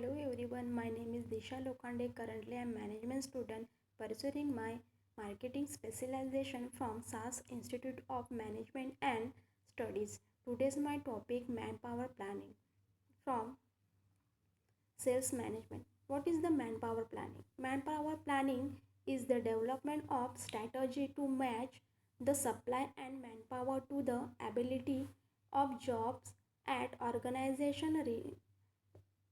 Hello everyone, my name is Disha Lokhande. Currently, I am management student pursuing my marketing specialization from SAS Institute of Management and Studies. Today's my topic manpower planning from sales management. What is the manpower planning? Manpower planning is the development of strategy to match the supply and manpower to the ability of jobs at organization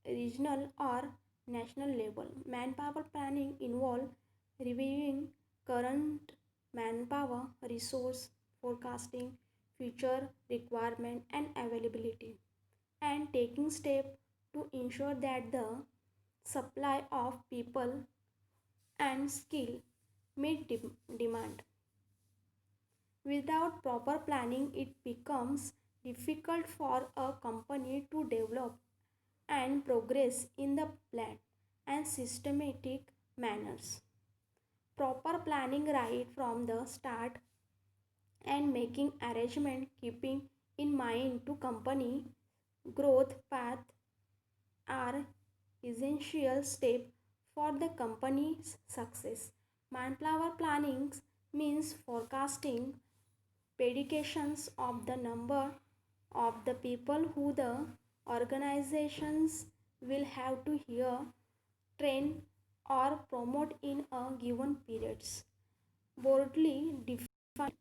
regional or national level. Manpower planning involves reviewing current manpower resource forecasting future requirement and availability and taking steps to ensure that the supply of people and skill meet demand. Without proper planning, it becomes difficult for a company to develop and progress in the planned and systematic manners. Proper planning right from the start and making arrangement keeping in mind to company growth path are essential step for the company's success. Manpower planning means forecasting predications of the number of the people who the organizations will have to hire, train, or promote in a given periods. Broadly defined,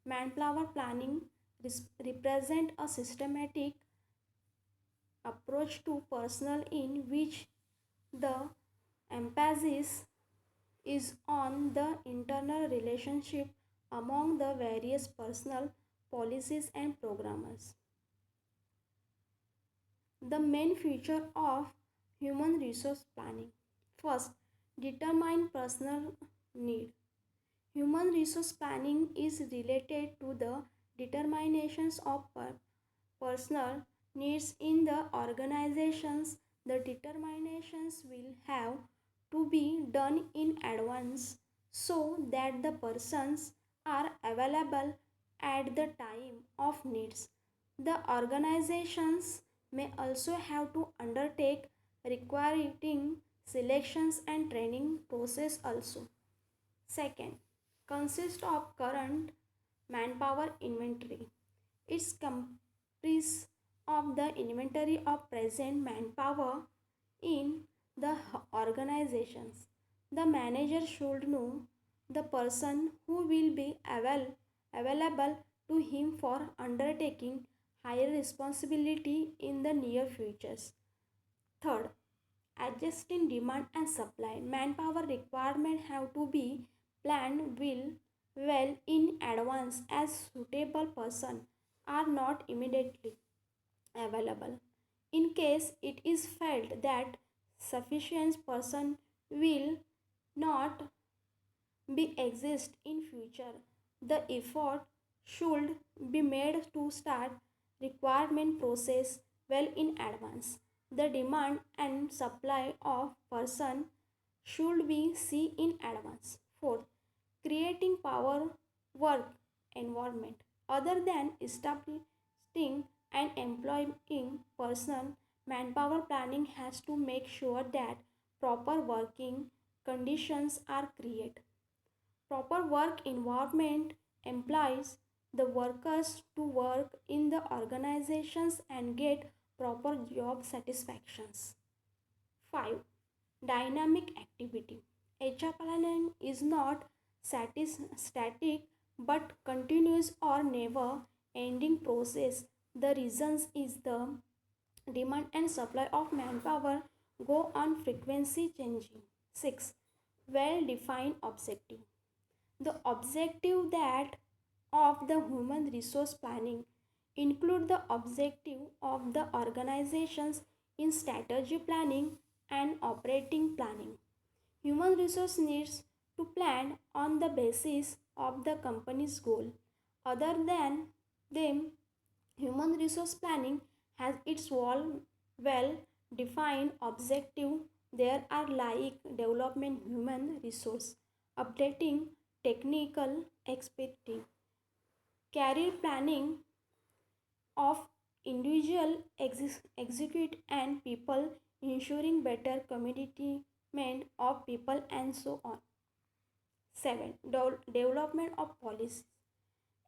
manpower planning represent a systematic approach to personnel in which the emphasis is on the internal relationship among the various personnel policies and programmers. The main feature of human resource planning. First, determine personal need. Human resource planning is related to the determinations of personal needs in the organizations. The determinations will have to be done in advance so that the persons are available at the time of needs. The organizations may also have to undertake requiring selections and training process also. Second, consists of current manpower inventory. It's comprised of the inventory of present manpower in the organizations. The manager should know the person who will be available to him for undertaking higher responsibility in the near futures. Third, adjusting demand and supply. Manpower requirement have to be planned well in advance as suitable person are not immediately available. In case it is felt that sufficient person will not be exist in future, the effort should be made to start requirement process well in advance. The demand and supply of person should be seen in advance. Fourth, creating power work environment. Other than establishing and employing person, manpower planning has to make sure that proper working conditions are created. Proper work environment implies the workers to work in the organizations and get proper job satisfactions. 5. Dynamic activity. HR planning is not static but continuous or never ending process. The reasons is the demand and supply of manpower go on frequency changing. 6. Well defined objective. The objective that of the human resource planning include the objective of the organizations in strategy planning and operating planning. Human resource needs to plan on the basis of the company's goal. Other than them, human resource planning has its well defined objective. There are like development human resource, updating technical expertise, career planning of individual execute and people ensuring better commitment of people and so on. 7. Development of policies.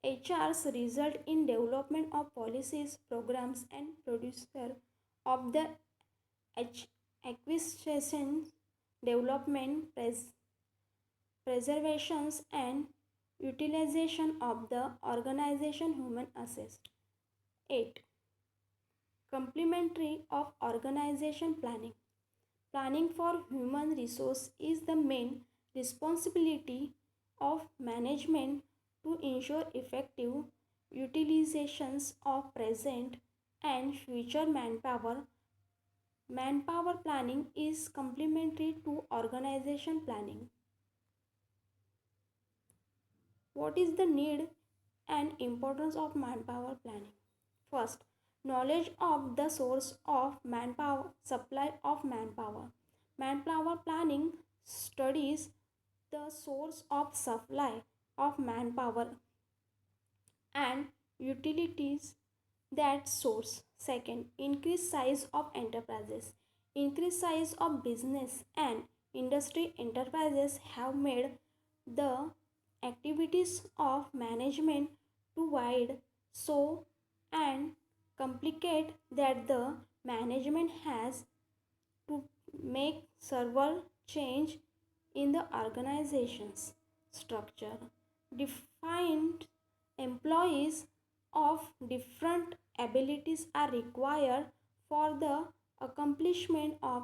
HRs result in development of policies, programs and producer of the acquisition, development, preservations and utilization of the organization human assets. 8. Complementary of organization planning. Planning for human resource is the main responsibility of management to ensure effective utilizations of present and future manpower. Manpower planning is complementary to organization planning. What is the need and importance of manpower planning? First, knowledge of the source of manpower, supply of manpower. Manpower planning studies the source of supply of manpower and utilities that source. Second, increase size of enterprises. Increase size of business and industry enterprises have made the activities of management too wide so and complicate that the management has to make several change in the organization's structure. Defined employees of different abilities are required for the accomplishment of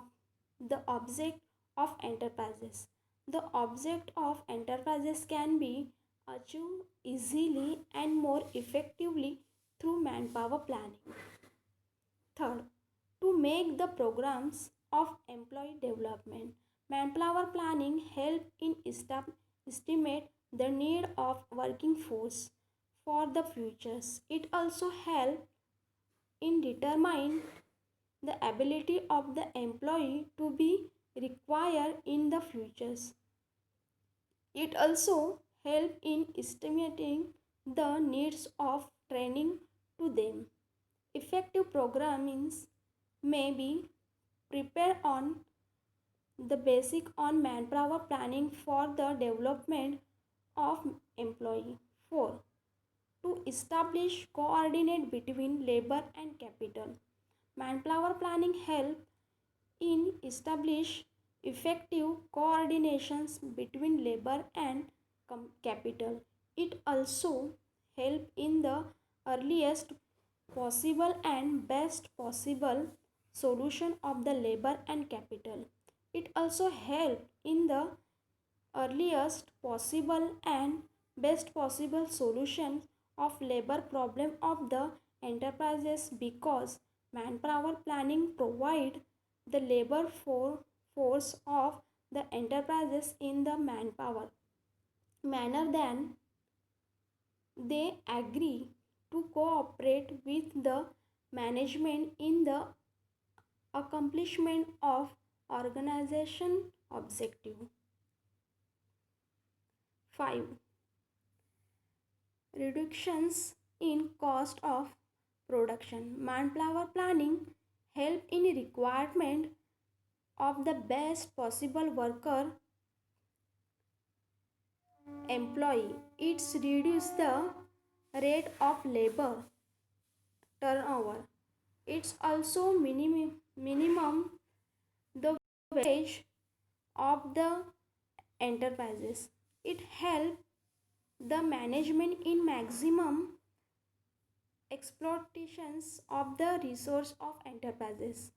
the object of enterprises. The object of enterprises can be achieved easily and more effectively through manpower planning. Third, to make the programs of employee development. Manpower planning help in estimate the need of working force for the futures. It also help in determine the ability of the employee to be required in the futures. It also help in estimating the needs of training to them. Effective programmings may be prepared on the basic on manpower planning for the development of employee. 4. To establish coordinate between labor and capital. Manpower planning help in establish effective coordinations between labor and capital. It also help in the earliest possible and best possible solution of the labor and capital. It also help in the earliest possible and best possible solution of labor problem of the enterprises because manpower planning provide the labor force of the enterprises in the manpower manner than they agree to cooperate with the management in the accomplishment of organization objective. 5. Reductions in cost of production. Manpower planning help in requirement of the best possible worker employee. It's reduce the rate of labor turnover. It's also minimum the wage of the enterprises. It helps the management in maximum exploitations of the resource of enterprises.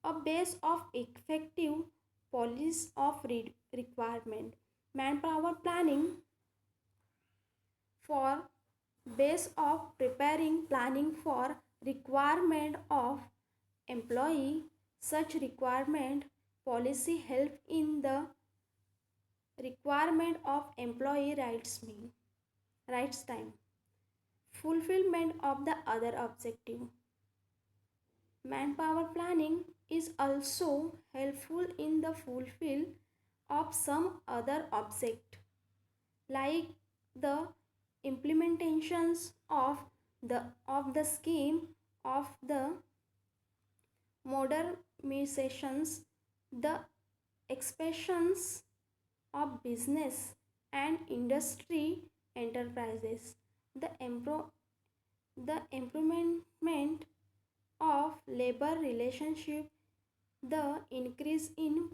A base of effective policy of requirement. Manpower planning for base of preparing planning for requirement of employee. Such requirement policy help in the requirement of employee rights time fulfillment of the other objective. Manpower planning is also helpful in the fulfill of some other object like the implementations of the scheme of the modern optimizations, the expansions of business and industry enterprises, the, the improvement of labor relationship, the increase in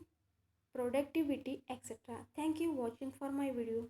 productivity, etc. Thank you watching for my video.